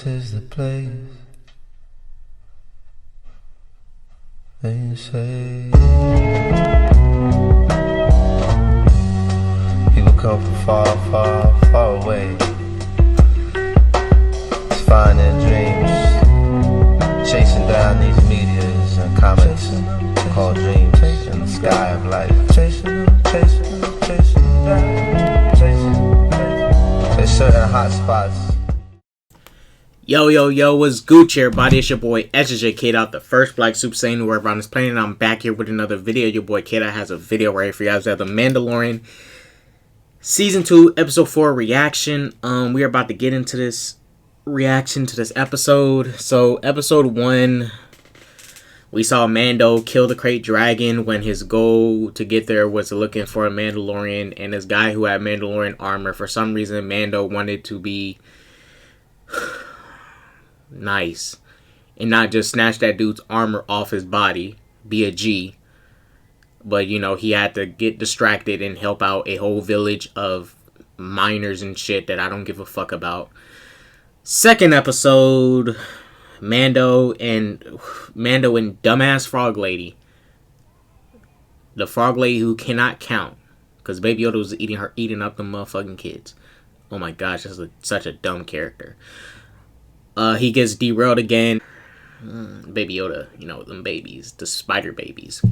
This is the place. They say people come from far, far, far away to find their dreams, chasing down these meteors and comets called dreams in the sky of life. There's certain hot spots. Yo, what's Gucci, everybody? It's your boy ssjk-dots, the first black Super Saiyan who ever on this planet. I'm back here with another video. Your boy K-Dots has a video right here for you guys. We have the Mandalorian Season 2, Episode 4 reaction. We are about to get into this reaction to this episode. So, Episode 1, we saw Mando kill the Krayt Dragon when his goal to get there was looking for a Mandalorian. And this guy who had Mandalorian armor, for some reason, Mando wanted to be nice and not just snatch that dude's armor off his body, be a G, but you know, he had to get distracted and help out a whole village of miners and shit that I don't give a fuck about. Second episode, Mando and dumbass frog lady, the frog lady who cannot count because Baby Yoda was eating up the motherfucking kids. Oh my gosh, that's such a dumb character. He gets derailed again. Baby Yoda, you know, them babies. The spider babies.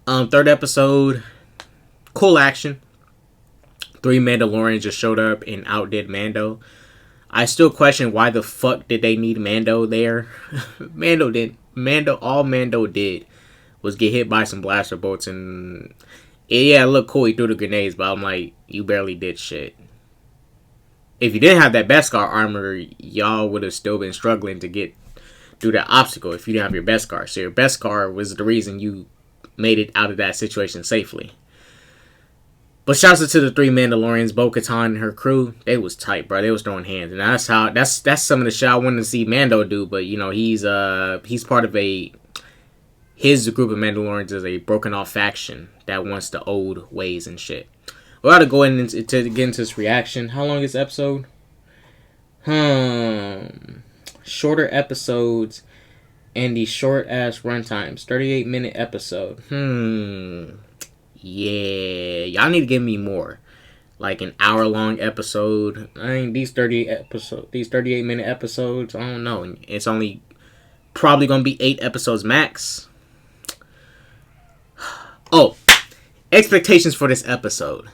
Third episode. Cool action. 3 Mandalorians just showed up and outdid Mando. I still question why the fuck did they need Mando there. All Mando did was get hit by some blaster bolts and yeah, it looked cool. He threw the grenades, but I'm like, you barely did shit. If you didn't have that Beskar armor, y'all would have still been struggling to get through that obstacle if you didn't have your Beskar. So your Beskar was the reason you made it out of that situation safely. But shouts out to the 3 Mandalorians, Bo-Katan and her crew. They was tight, bro. They was throwing hands, and that's some of the shit I wanted to see Mando do. But you know, he's part of his group of Mandalorians is a broken off faction that wants the old ways and shit. We ought to go in to get into this reaction. How long is the episode? Shorter episodes and the short ass runtimes. 38-minute episode. Yeah, y'all need to give me more. Like an hour-long episode. I mean, these 38-minute episodes, I don't know. It's only probably gonna be 8 episodes max. Oh, expectations for this episode.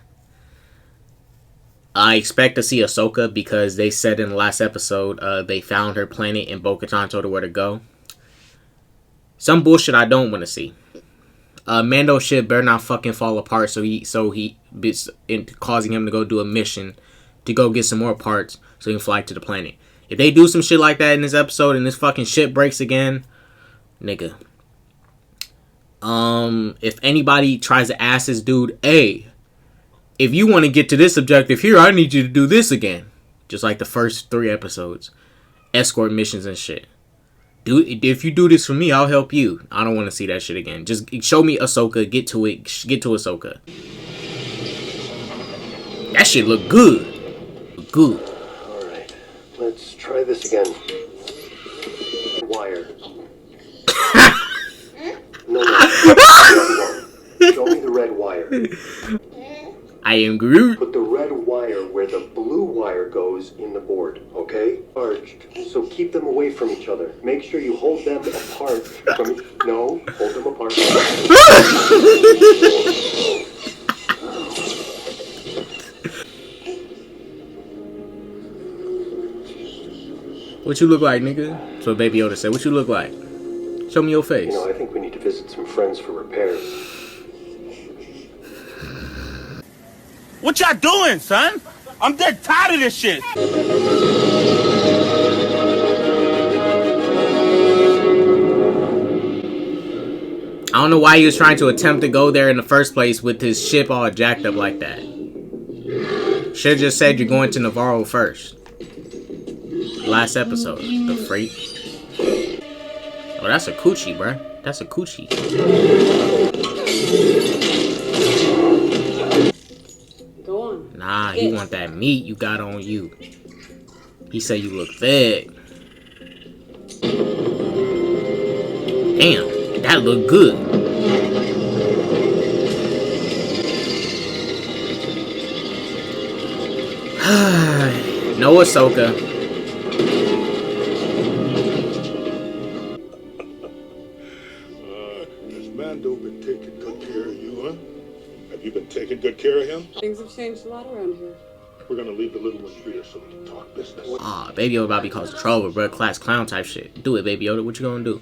I expect to see Ahsoka because they said in the last episode they found her planet and Bo-Katan told her where to go. Some bullshit I don't want to see. Mando shit better not fucking fall apart so he causing him to go do a mission to go get some more parts so he can fly to the planet. If they do some shit like that in this episode and this fucking shit breaks again, nigga. If anybody tries to ask this dude, hey, if you want to get to this objective here, I need you to do this again. Just like the first 3 episodes. Escort missions and shit. Dude, if you do this for me, I'll help you. I don't want to see that shit again. Just show me Ahsoka. Get to it. Get to Ahsoka. That shit look good. Good. Alright. Let's try this again. Wire. No. Show me the red wire. I am Groot. Put the red wire where the blue wire goes in the board, okay? Arched. So keep them away from each other. Make sure you hold them apart from... No, hold them apart. What you look like, nigga? So Baby Yoda said, what you look like? Show me your face. You know, I think we need to visit some friends for repairs. What y'all doing, son? I'm dead tired of this shit. I don't know why he was trying to attempt to go there in the first place with his ship all jacked up like that. Should've just said you're going to Navarro first. Last episode. The freight. Oh, that's a coochie, bruh. That's a coochie. Go on. Nah, he want that meat you got on you. He said you look thick. Damn, that look good. No Ahsoka. Has Mando been taking good care of you, huh? Have you been taking good care of him? Things have changed a lot around here. We're gonna leave the little one here so we can talk business. Aw, Baby Yoda about to be causing trouble, bro. Class clown type shit. Do it, Baby Yoda. What you gonna do?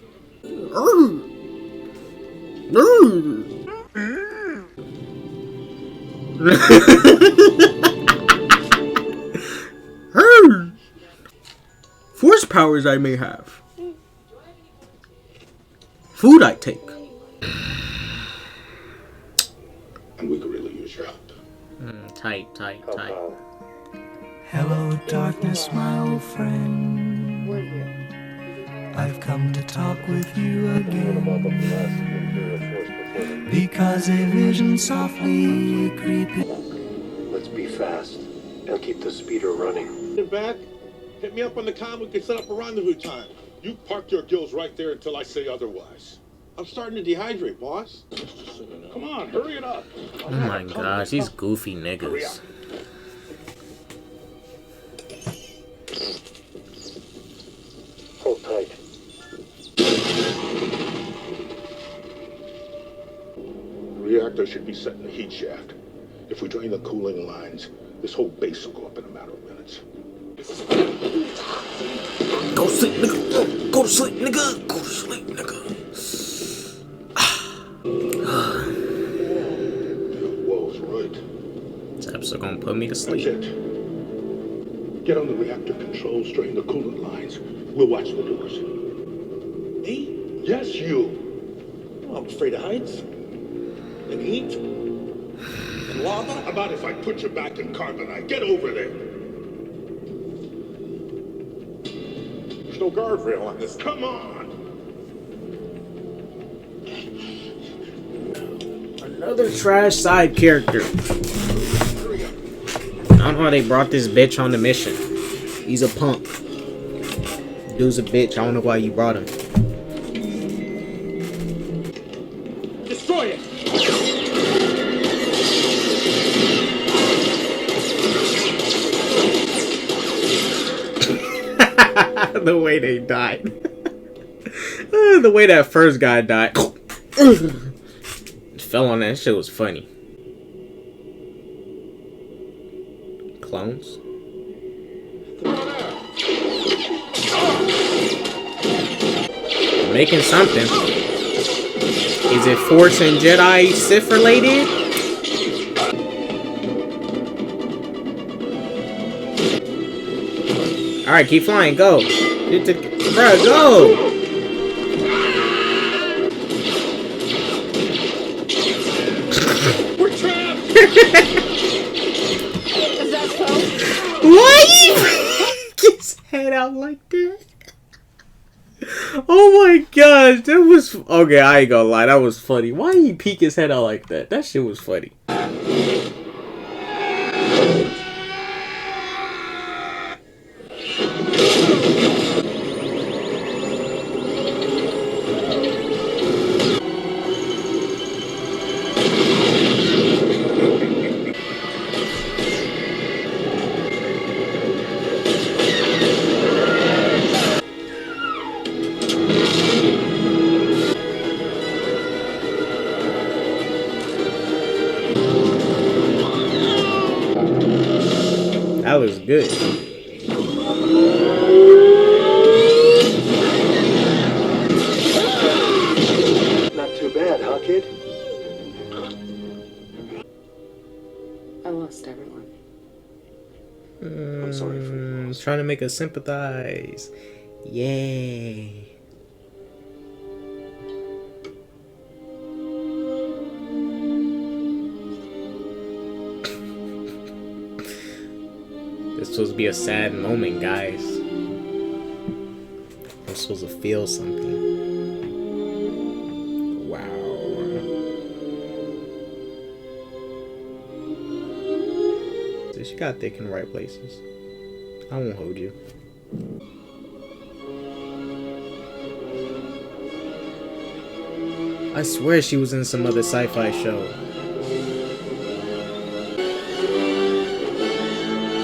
Force powers I may have. Food I take. And we could really use your help. Tight. Hello, darkness, my old friend. We're here. I've come to talk with you again. Because a vision softly creeping. Let's be fast and keep the speeder running. Get back. Hit me up on the comm. We can set up a rendezvous time. You park your gills right there until I say otherwise. I'm starting to dehydrate, boss. Come on, hurry it up. Oh my gosh, these goofy niggas. Hold tight. The reactor should be set in the heat shaft. If we drain the cooling lines, this whole base will go up in a matter of minutes. Go to sleep, nigga. Go to sleep, nigga. Go to sleep, nigga. Whoa's right. This episode gonna put me to That's sleep. it. Get on the reactor controls, drain the coolant lines. We'll watch the doors. Me? Yes, you. Oh, I'm afraid of heights. And heat. And lava. How about if I put you back in carbonite? Get over there. There's no guardrail on this. Come on. Another trash side character. I don't know how they brought this bitch on the mission. He's a punk. Dude's a bitch. I don't know why you brought him. Destroy it! The way they died. The way that first guy died. Fell on that shit was funny. Clones? Making something. Is it Force and Jedi Sith related? Alright, keep flying, go. Bruh, go! We're trapped. Is that so? Why you get his head out like that? Oh my gosh, that was okay. I ain't gonna lie, that was funny. Why he peek his head out like that? That shit was funny. That was good. Not too bad, huh, kid? I lost everyone. I'm sorry for your loss. Trying to make us sympathize. Yay. This was supposed to be a sad moment, guys. I'm supposed to feel something. Wow. She got thick in the right places. I won't hold you. I swear she was in some other sci-fi show.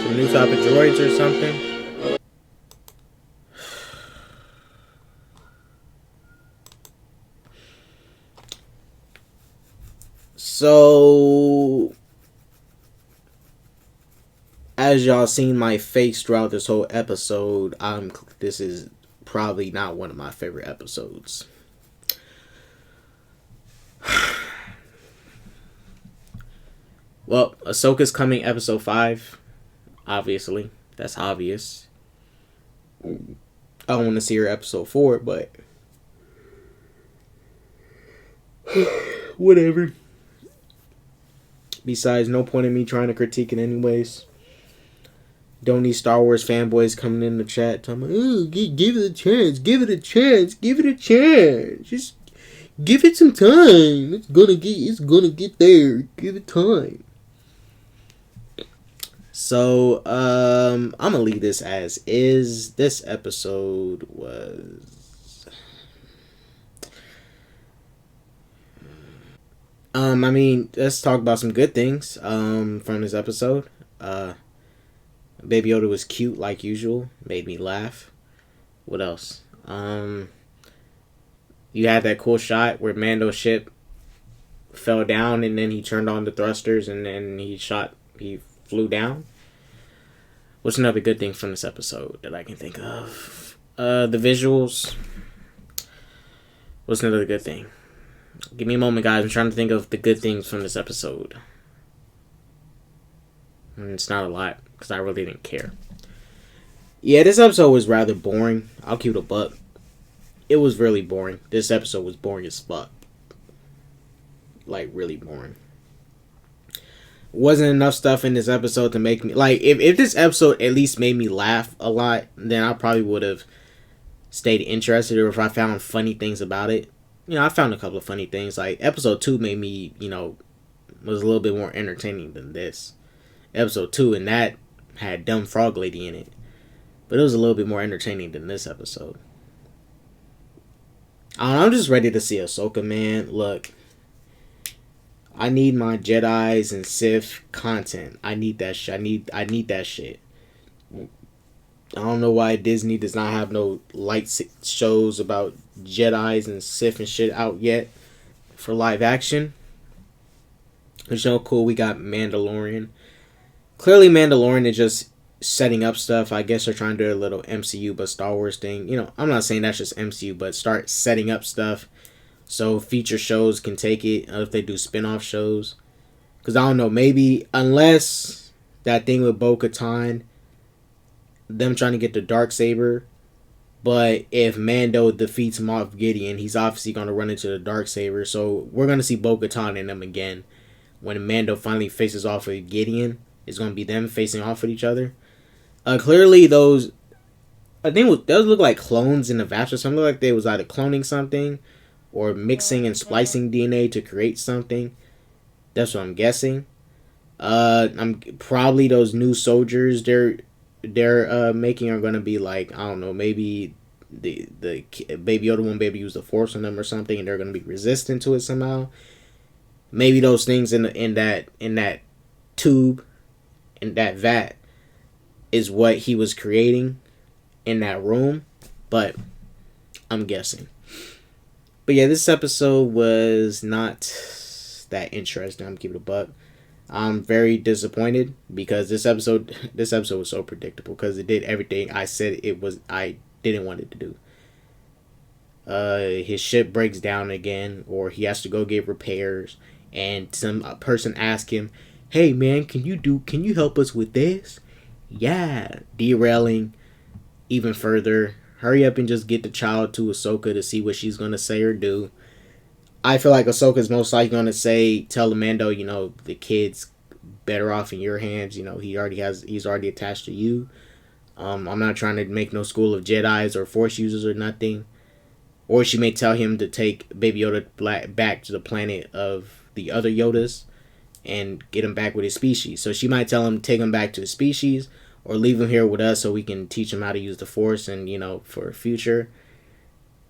Some new type of droids or something. So, as y'all seen my face throughout this whole episode, this is probably not one of my favorite episodes. Well, Ahsoka's coming episode 5. Obviously. That's obvious. I don't want to see her episode 4, but whatever. Besides, no point in me trying to critique it anyways. Don't need Star Wars fanboys coming in the chat telling me, oh, give it a chance, give it a chance, give it a chance. Just give it some time. It's gonna get there. Give it time. So, I'm gonna leave this as is. This episode was I mean, let's talk about some good things from this episode. Baby Yoda was cute like usual, made me laugh. What else? You had that cool shot where Mando's ship fell down and then he turned on the thrusters and then he flew down. What's another good thing from this episode that I can think of? The visuals. What's another good thing? Give me a moment, guys. I'm trying to think of the good things from this episode. And it's not a lot, because I really didn't care. Yeah, this episode was rather boring. I'll keep it a buck. It was really boring. This episode was boring as fuck. Like, really boring. Wasn't enough stuff in this episode to make me... Like, if this episode at least made me laugh a lot, then I probably would have stayed interested, or if I found funny things about it. You know, I found a couple of funny things. Like, episode 2 made me, was a little bit more entertaining than this. Episode 2, and that had Dumb Frog Lady in it. But it was a little bit more entertaining than this episode. I'm just ready to see Ahsoka, man. Look, I need my Jedis and Sith content. I need that shit. I need that shit. I don't know why Disney does not have no light shows about Jedis and Sith and shit out yet for live action. It's so cool. We got Mandalorian. Clearly, Mandalorian is just setting up stuff. I guess they're trying to do a little MCU but Star Wars thing. I'm not saying that's just MCU, but start setting up stuff so feature shows can take it if they do spin-off shows. Because I don't know, maybe unless that thing with Bo-Katan, them trying to get the Darksaber, but if Mando defeats Moff Gideon, he's obviously going to run into the Darksaber, so we're going to see Bo-Katan in them again. When Mando finally faces off with Gideon, it's going to be them facing off with each other. Clearly those, I think those look like clones in the vats or something. Like they was either cloning something or mixing and splicing DNA to create something. That's what I'm guessing. I'm probably those new soldiers they're making are gonna be like, I don't know, maybe the Baby Yoda won't be able to use the Force on them or something, and they're gonna be resistant to it somehow. Maybe those things in that tube, in that vat, is what he was creating in that room, but I'm guessing. But yeah, this episode was not that interesting. I'm keeping it a buck. I'm very disappointed because this episode was so predictable because it did everything I said I didn't want it to do. His ship breaks down again, or he has to go get repairs, and some person asks him, "Hey man, can you help us with this?" Yeah, derailing even further. Hurry up and just get the child to Ahsoka to see what she's gonna say or do. I feel like Ahsoka's most likely gonna tell Mando, the kid's better off in your hands. He's already attached to you. I'm not trying to make no school of Jedis or Force users or nothing. Or she may tell him to take Baby Yoda back to the planet of the other Yodas and get him back with his species. So she might tell him to take him back to his species, or leave him here with us so we can teach him how to use the Force and, you know, for future.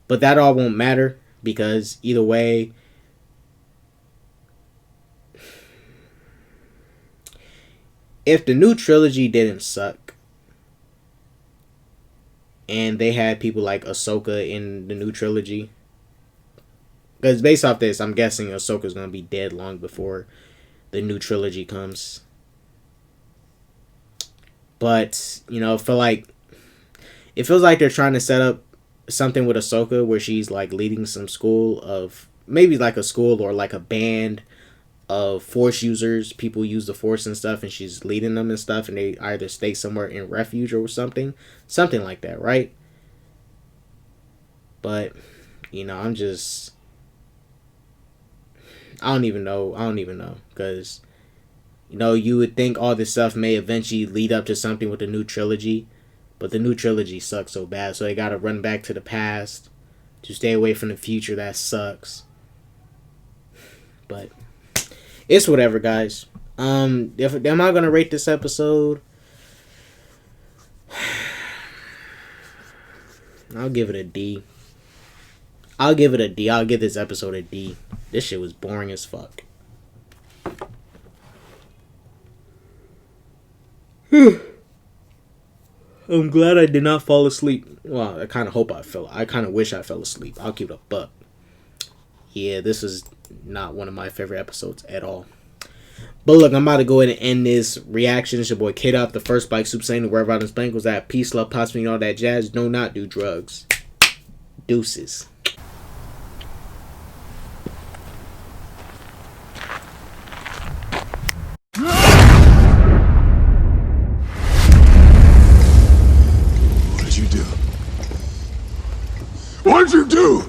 But that all won't matter because either way, if the new trilogy didn't suck and they had people like Ahsoka in the new trilogy, because based off this, I'm guessing Ahsoka's going to be dead long before the new trilogy comes. But, you know, it feels like they're trying to set up something with Ahsoka where she's like leading some school of, maybe like a school or like a band of Force users. People use the Force and stuff, and she's leading them and stuff, and they either stay somewhere in refuge or something like that, right? But, you know, I don't even know, because, you know, you would think all this stuff may eventually lead up to something with the new trilogy, but the new trilogy sucks so bad, so they gotta run back to the past to stay away from the future. That sucks. But it's whatever, guys. Am I gonna rate this episode? I'll give it a D. I'll give this episode a D. This shit was boring as fuck. I'm glad I did not fall asleep. Well, I kind of wish I fell asleep. I'll keep it a buck. Yeah, this is not one of my favorite episodes at all. But look, I'm about to go ahead and end this reaction. It's your boy K-Dot, the first Bike Super Saiyan, wherever out in Spank was at. Peace, love, possibly, and all that jazz. Do not do drugs. Deuces. What'd you do?